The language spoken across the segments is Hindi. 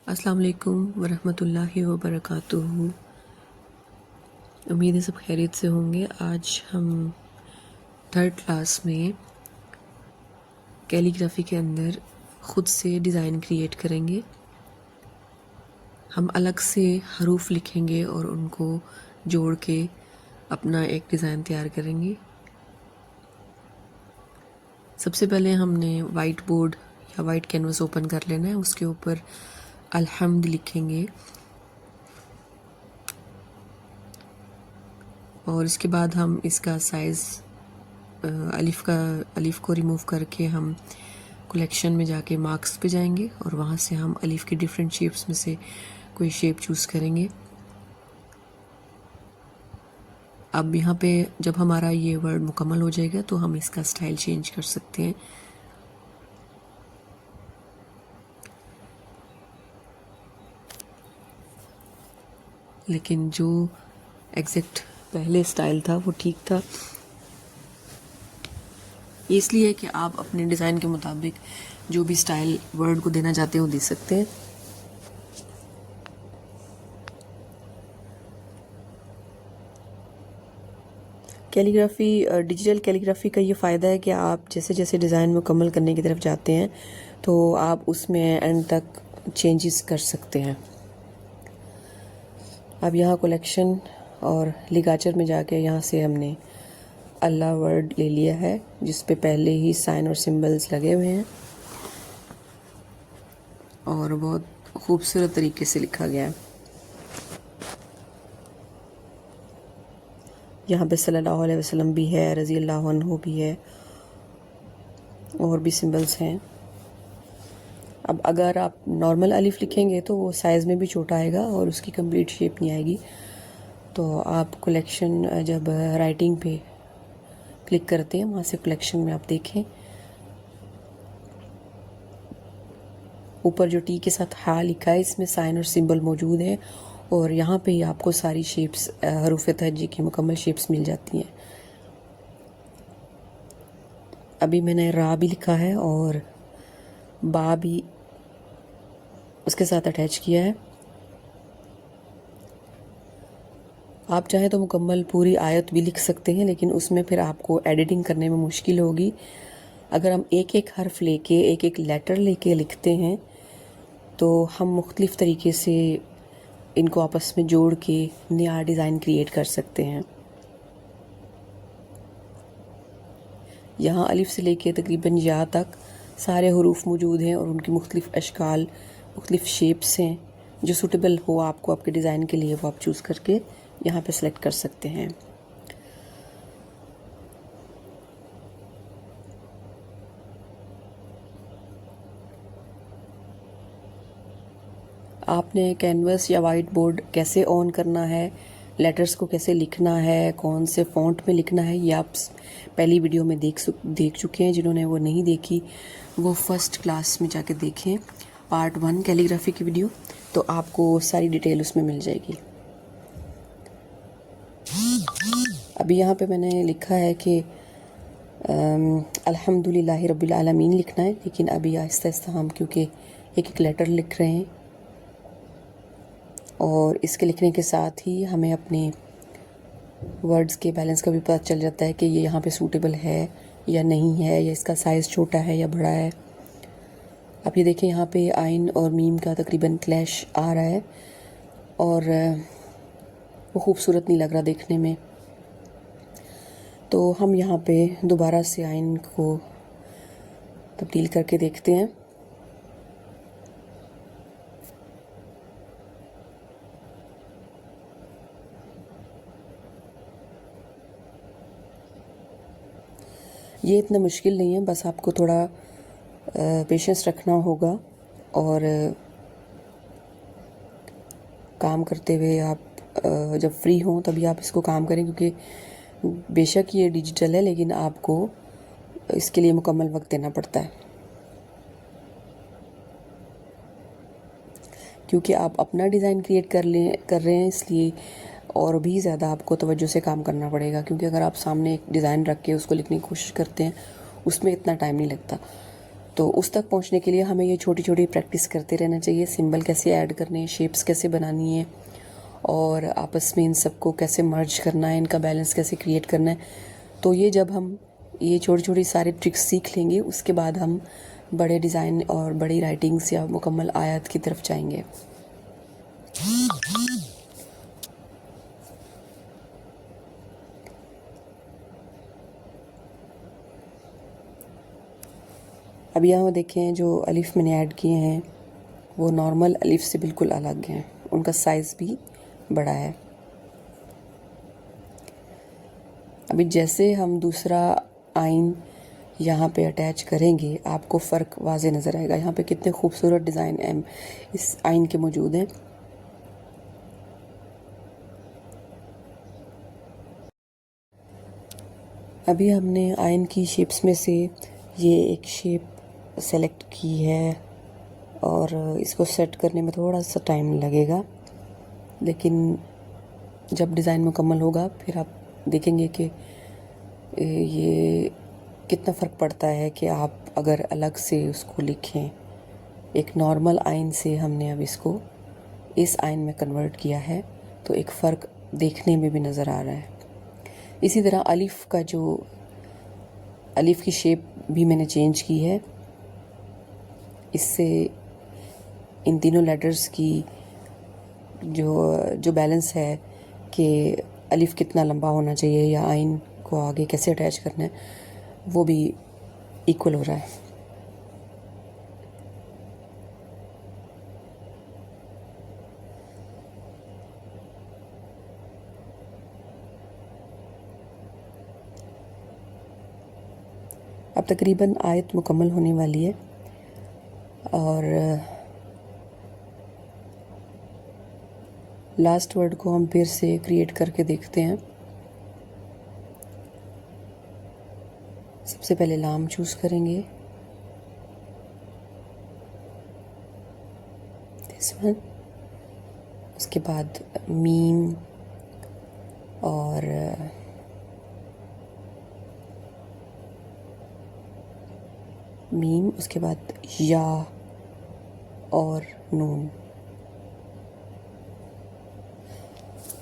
अस्सलाम वालेकुम वरहमतुल्लाहि वबरकातुहू। उम्मीद है सब खैरियत से होंगे। आज हम थर्ड क्लास में कैलीग्राफी के अंदर ख़ुद से डिज़ाइन क्रिएट करेंगे। हम अलग से हरूफ लिखेंगे और उनको जोड़ के अपना एक डिज़ाइन तैयार करेंगे। सबसे पहले हमने वाइट बोर्ड या वाइट कैनवस ओपन कर लेना है। उसके ऊपर अल्हम्द लिखेंगे और इसके बाद हम इसका साइज़ अलिफ को रिमूव करके हम कलेक्शन में जाके मार्क्स पे जाएंगे और वहाँ से हम अलिफ की डिफरेंट शेप्स में से कोई शेप चूज़ करेंगे। अब यहाँ पे जब हमारा ये वर्ड मुकम्मल हो जाएगा तो हम इसका स्टाइल चेंज कर सकते हैं। लेकिन जो एग्जैक्ट पहले स्टाइल था वो ठीक था, इसलिए कि आप अपने डिज़ाइन के मुताबिक जो भी स्टाइल वर्ड को देना चाहते हो दे सकते हैं। कैलीग्राफी, डिजिटल कैलीग्राफी का ये फ़ायदा है कि आप जैसे जैसे डिज़ाइन मुकम्मल करने की तरफ जाते हैं तो आप उसमें एंड तक चेंजेस कर सकते हैं। अब यहाँ कलेक्शन और लिगाचर में जाके यहाँ से हमने अल्लाह वर्ड ले लिया है जिस पे पहले ही साइन और सिंबल्स लगे हुए हैं और बहुत खूबसूरत तरीके से लिखा गया है। यहाँ पे सल्लल्लाहु अलैहि वसल्लम भी है, रज़ी अल्लाह अन्हु भी है और भी सिंबल्स हैं। अब अगर आप नॉर्मल अलिफ लिखेंगे तो वो साइज़ में भी छोटा आएगा और उसकी कंप्लीट शेप नहीं आएगी। तो आप कलेक्शन जब राइटिंग पे क्लिक करते हैं वहाँ से कलेक्शन में आप देखें ऊपर जो टी के साथ हा लिखा है इसमें साइन और सिंबल मौजूद है और यहाँ पे ही आपको सारी शेप्स हरूफ तहज्जी की मुकम्मल शेप्स मिल जाती हैं। अभी मैंने रा भी लिखा है और बा भी उसके साथ अटैच किया है। आप चाहें तो मुकम्मल पूरी आयत भी लिख सकते हैं लेकिन उसमें फिर आपको एडिटिंग करने में मुश्किल होगी। अगर हम एक एक हर्फ लेके एक एक लेटर लेके लिखते हैं तो हम मुख्तलिफ़ तरीके से इनको आपस में जोड़ के नया डिज़ाइन क्रिएट कर सकते हैं। यहाँ अलिफ से लेके तकरीबन या तक सारे हरूफ मौजूद हैं और उनकी मुख्तलिफ़ अशकाल, मुख्तलिफ़ शेप्स हैं। जो सूटेबल हो आपको आपके डिज़ाइन के लिए वो आप चूज़ करके यहाँ पे सेलेक्ट कर सकते हैं। आपने कैनवस या वाइट बोर्ड कैसे ऑन करना है, लेटर्स को कैसे लिखना है, कौन से फ़ॉन्ट में लिखना है, ये आप पहली वीडियो में देख चुके हैं। जिन्होंने वो नहीं देखी वो फर्स्ट क्लास में जाके देखें, पार्ट 1 कैलीग्राफी की वीडियो, तो आपको सारी डिटेल उसमें मिल जाएगी। अभी यहाँ पे मैंने लिखा है कि अल्हम्दुलिल्लाहि रब्बिल आलमीन लिखना है, लेकिन अभी आहिस्ता आहिस्ता हम क्योंकि एक एक लेटर लिख रहे हैं और इसके लिखने के साथ ही हमें अपने वर्ड्स के बैलेंस का भी पता चल जाता है कि ये यहाँ पे सूटेबल है या नहीं है, या इसका साइज़ छोटा है या बड़ा है। अब ये देखें यहाँ पे आइन और मीम का तकरीबन क्लैश आ रहा है और वो खूबसूरत नहीं लग रहा देखने में। तो हम यहाँ पे दोबारा से आइन को तब्दील करके देखते हैं। ये इतना मुश्किल नहीं है, बस आपको थोड़ा पेशेंस रखना होगा और काम करते हुए आप जब फ्री हों तभी आप इसको काम करें, क्योंकि बेशक ये डिजिटल है लेकिन आपको इसके लिए मुकम्मल वक्त देना पड़ता है, क्योंकि आप अपना डिज़ाइन क्रिएट कर रहे हैं, इसलिए और भी ज़्यादा आपको तवज्जो से काम करना पड़ेगा। क्योंकि अगर आप सामने एक डिज़ाइन रख के उसको लिखने की कोशिश करते हैं उसमें इतना टाइम नहीं लगता। तो उस तक पहुंचने के लिए हमें ये छोटी छोटी प्रैक्टिस करते रहना चाहिए। सिंबल कैसे ऐड करने हैं, शेप्स कैसे बनानी है और आपस में इन सबको कैसे मर्ज करना है, इनका बैलेंस कैसे क्रिएट करना है। तो ये जब हम ये छोटी छोटी सारी ट्रिक्स सीख लेंगे, उसके बाद हम बड़े डिज़ाइन और बड़ी राइटिंग्स या मुकम्मल आयत की तरफ जाएंगे। अब यहाँ देखें जो अलिफ मैंने ऐड किए हैं वो नॉर्मल अलिफ से बिल्कुल अलग हैं, उनका साइज़ भी बड़ा है। अभी जैसे हम दूसरा आइन यहाँ पे अटैच करेंगे आपको फ़र्क वाज़े नज़र आएगा। यहाँ पे कितने खूबसूरत डिज़ाइन इस आइन के मौजूद हैं। अभी हमने आइन की शेप्स में से ये एक शेप सेलेक्ट की है और इसको सेट करने में थोड़ा सा टाइम लगेगा, लेकिन जब डिज़ाइन मुकम्मल होगा फिर आप देखेंगे कि ये कितना फ़र्क पड़ता है कि आप अगर अलग से उसको लिखें। एक नॉर्मल आइन से हमने अब इसको इस आइन में कन्वर्ट किया है, तो एक फ़र्क देखने में भी नज़र आ रहा है। इसी तरह अलिफ का जो अलिफ की शेप भी मैंने चेंज की है, इससे इन तीनों लेटर्स की जो बैलेंस है कि अलिफ कितना लंबा होना चाहिए या आइन को आगे कैसे अटैच करना है, वो भी इक्वल हो रहा है। अब तकरीबन आयत मुकम्मल होने वाली है और लास्ट वर्ड को हम फिर से क्रिएट करके देखते हैं। सबसे पहले लाम चूज़ करेंगे, दिस वन, उसके बाद मीम और मीम, उसके बाद या और नून।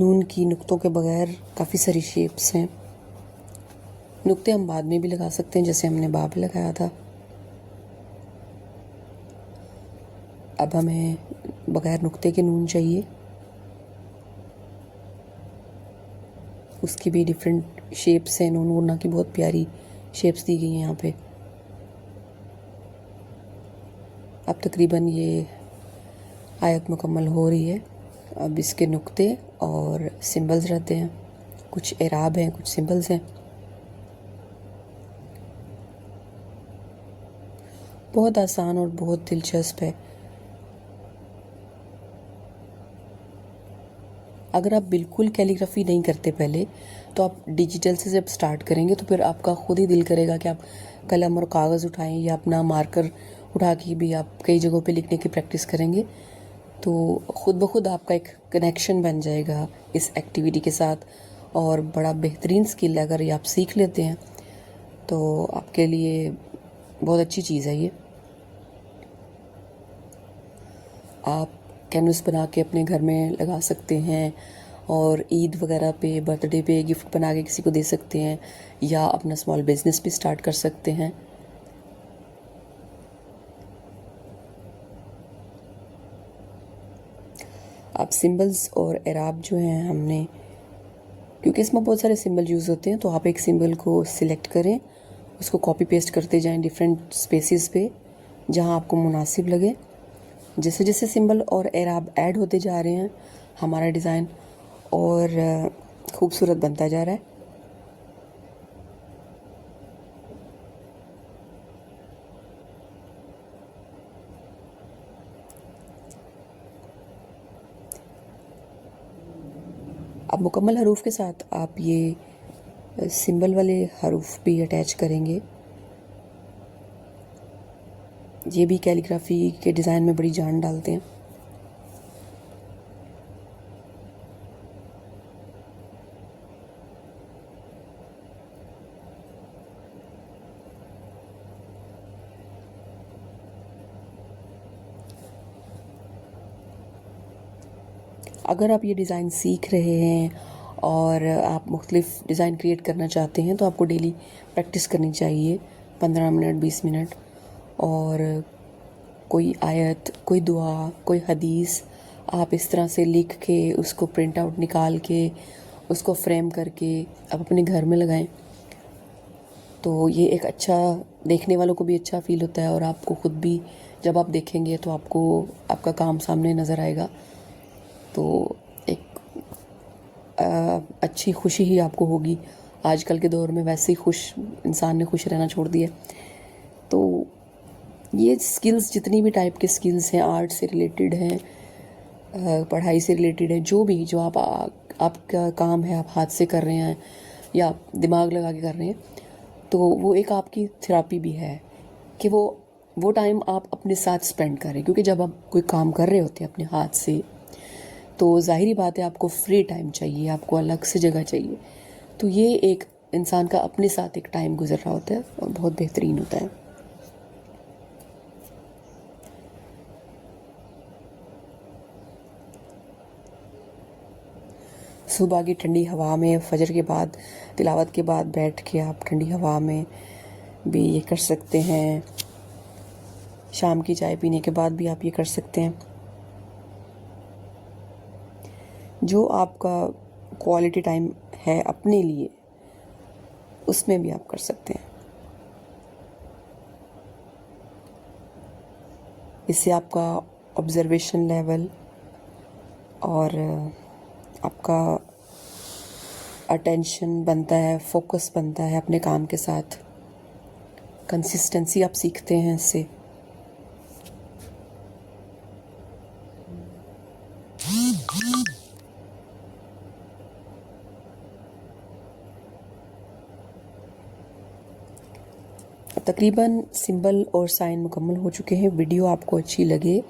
नून की नुक्तों के बगैर काफ़ी सारी शेप्स हैं। नुक्ते हम बाद में भी लगा सकते हैं, जैसे हमने बाब लगाया था। अब हमें बगैर नुक्ते के नून चाहिए, उसकी भी डिफरेंट शेप्स हैं। नून वुना की बहुत प्यारी शेप्स दी गई हैं यहाँ पे। अब तकरीबन ये आयत मुकम्मल हो रही है। अब इसके नुक्ते और सिंबल्स रहते हैं, कुछ एराब हैं, कुछ सिंबल्स हैं। बहुत आसान और बहुत दिलचस्प है। अगर आप बिल्कुल कैलीग्राफी नहीं करते पहले, तो आप डिजिटल से जब स्टार्ट करेंगे तो फिर आपका खुद ही दिल करेगा कि आप कलम और कागज़ उठाएं या अपना मार्कर उठा के भी आप कई जगहों पे लिखने की प्रैक्टिस करेंगे, तो ख़ुद ब खुद आपका एक कनेक्शन बन जाएगा इस एक्टिविटी के साथ। और बड़ा बेहतरीन स्किल अगर ये आप सीख लेते हैं तो आपके लिए बहुत अच्छी चीज़ है ये। आप कैनवस बना के अपने घर में लगा सकते हैं और ईद वगैरह पे, बर्थडे पे गिफ्ट बना के किसी को दे सकते हैं, या अपना स्मॉल बिजनेस भी स्टार्ट कर सकते हैं। आप सिंबल्स और एराब जो हैं हमने, क्योंकि इसमें बहुत सारे सिंबल यूज़ होते हैं, तो आप एक सिंबल को सिलेक्ट करें, उसको कॉपी पेस्ट करते जाएं डिफरेंट स्पेसेस पे जहां आपको मुनासिब लगे। जैसे जैसे सिंबल और एराब ऐड होते जा रहे हैं, हमारा डिज़ाइन और खूबसूरत बनता जा रहा है। अब मुकम्मल हरूफ के साथ आप ये सिंबल वाले हरूफ भी अटैच करेंगे। ये भी कैलीग्राफी के डिज़ाइन में बड़ी जान डालते हैं। अगर आप ये डिज़ाइन सीख रहे हैं और आप मुख्तलिफ़ डिज़ाइन क्रिएट करना चाहते हैं तो आपको डेली प्रैक्टिस करनी चाहिए, 15 मिनट 20 मिनट। और कोई आयत, कोई दुआ, कोई हदीस आप इस तरह से लिख के उसको प्रिंट आउट निकाल के उसको फ्रेम करके आप अपने घर में लगाएं, तो ये एक अच्छा, देखने वालों को भी अच्छा फ़ील होता है और आपको ख़ुद भी जब आप देखेंगे तो आपको आपका काम सामने नज़र आएगा, तो एक अच्छी खुशी ही आपको होगी। आजकल के दौर में वैसे ही इंसान ने खुश रहना छोड़ दिया। तो ये स्किल्स, जितनी भी टाइप के स्किल्स हैं, आर्ट से रिलेटेड हैं, पढ़ाई से रिलेटेड है, जो आपका काम है, आप हाथ से कर रहे हैं या आप दिमाग लगा के कर रहे हैं, तो वो एक आपकी थेरेपी भी है कि वो टाइम आप अपने साथ स्पेंड करें। क्योंकि जब आप कोई काम कर रहे होते हैं अपने हाथ से, तो ज़ाहिरी बात है आपको फ्री टाइम चाहिए, आपको अलग से जगह चाहिए। तो ये एक इंसान का अपने साथ एक टाइम गुजर रहा होता है और बहुत बेहतरीन होता है। सुबह की ठंडी हवा में, फजर के बाद, तिलावत के बाद बैठ के आप ठंडी हवा में भी ये कर सकते हैं। शाम की चाय पीने के बाद भी आप ये कर सकते हैं। जो आपका क्वालिटी टाइम है अपने लिए, उसमें भी आप कर सकते हैं। इससे आपका ऑब्जर्वेशन लेवल और आपका अटेंशन बनता है, फोकस बनता है अपने काम के साथ, कंसिस्टेंसी आप सीखते हैं इससे। तकरीबन सिंबल और साइन मुकम्मल हो चुके हैं। वीडियो आपको अच्छी लगे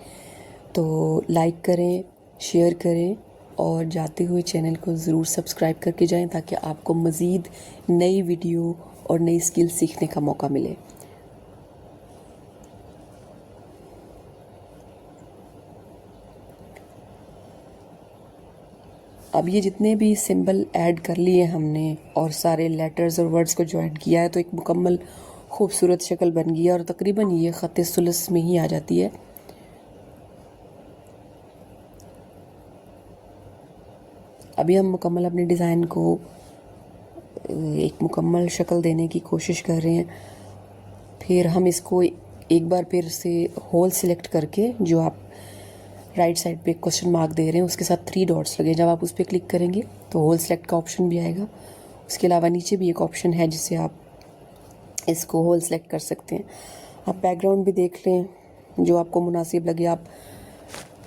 तो लाइक करें, शेयर करें और जाते हुए चैनल को ज़रूर सब्सक्राइब करके जाएं ताकि आपको मज़ीद नई वीडियो और नई स्किल सीखने का मौका मिले। अब ये जितने भी सिंबल ऐड कर लिए हमने और सारे लेटर्स और वर्ड्स को ज्वाइन किया है, तो एक मुकम्मल खूबसूरत शक्ल बन गई है और तकरीबन ये ख़त सुलस में ही आ जाती है। अभी हम मुकम्मल अपने डिज़ाइन को एक मुकम्मल शक्ल देने की कोशिश कर रहे हैं। फिर हम इसको एक बार फिर से होल सिलेक्ट करके, जो आप राइट साइड पे क्वेश्चन मार्क दे रहे हैं उसके साथ 3 डॉट्स लगे, जब आप उस पर क्लिक करेंगे तो होल सिलेक्ट का ऑप्शन भी आएगा। उसके अलावा नीचे भी एक ऑप्शन है जिससे आप इसको होल सेलेक्ट कर सकते हैं। आप बैकग्राउंड भी देख लें, जो आपको मुनासिब लगे। आप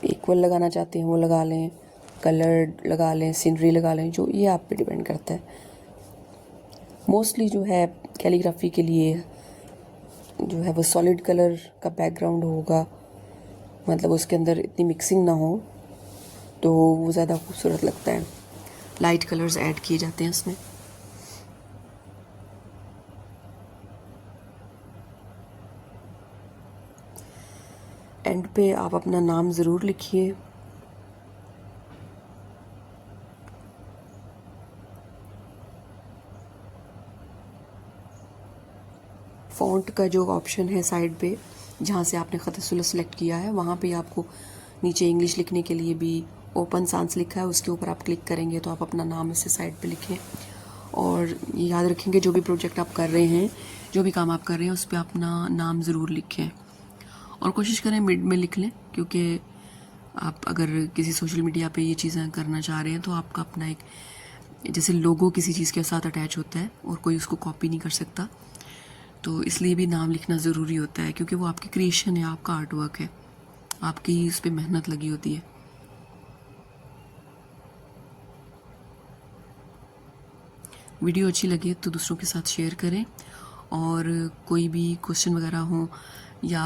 इक्वल लगाना चाहते हैं वो लगा लें, कलर लगा लें, सीनरी लगा लें, जो ये आप पे डिपेंड करता है। मोस्टली जो है कैलीग्राफी के लिए जो है वो सॉलिड कलर का बैकग्राउंड होगा, मतलब उसके अंदर इतनी मिक्सिंग ना हो, तो वो ज़्यादा खूबसूरत लगता है। लाइट कलर्स ऐड किए जाते हैं उसमें। एंड पे आप अपना नाम ज़रूर लिखिए। फ़ॉन्ट का जो ऑप्शन है साइड पे, जहाँ से आपने ख़त सुलस सेलेक्ट किया है, वहाँ पे आपको नीचे इंग्लिश लिखने के लिए भी ओपन सांस लिखा है, उसके ऊपर आप क्लिक करेंगे तो आप अपना नाम इसे साइड पे लिखें। और याद रखेंगे जो भी प्रोजेक्ट आप कर रहे हैं, जो भी काम आप कर रहे हैं, उस पर अपना नाम ज़रूर लिखें और कोशिश करें मिड में लिख लें, क्योंकि आप अगर किसी सोशल मीडिया पे ये चीज़ें करना चाह रहे हैं तो आपका अपना एक, जैसे लोगो किसी चीज़ के साथ अटैच होता है और कोई उसको कॉपी नहीं कर सकता, तो इसलिए भी नाम लिखना ज़रूरी होता है, क्योंकि वो आपकी क्रिएशन है, आपका आर्ट वर्क है, आपकी उस पर मेहनत लगी होती है। वीडियो अच्छी लगे तो दूसरों के साथ शेयर करें, और कोई भी क्वेश्चन वगैरह हो या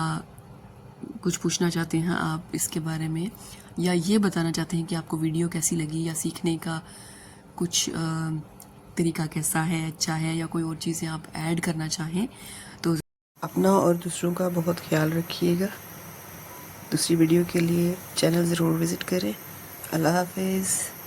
कुछ पूछना चाहते हैं आप इसके बारे में, या ये बताना चाहते हैं कि आपको वीडियो कैसी लगी, या सीखने का कुछ तरीका कैसा है, अच्छा है, या कोई और चीज़ें आप ऐड करना चाहें, तो अपना और दूसरों का बहुत ख्याल रखिएगा। दूसरी वीडियो के लिए चैनल ज़रूर विज़िट करें। अल्लाह हाफिज़।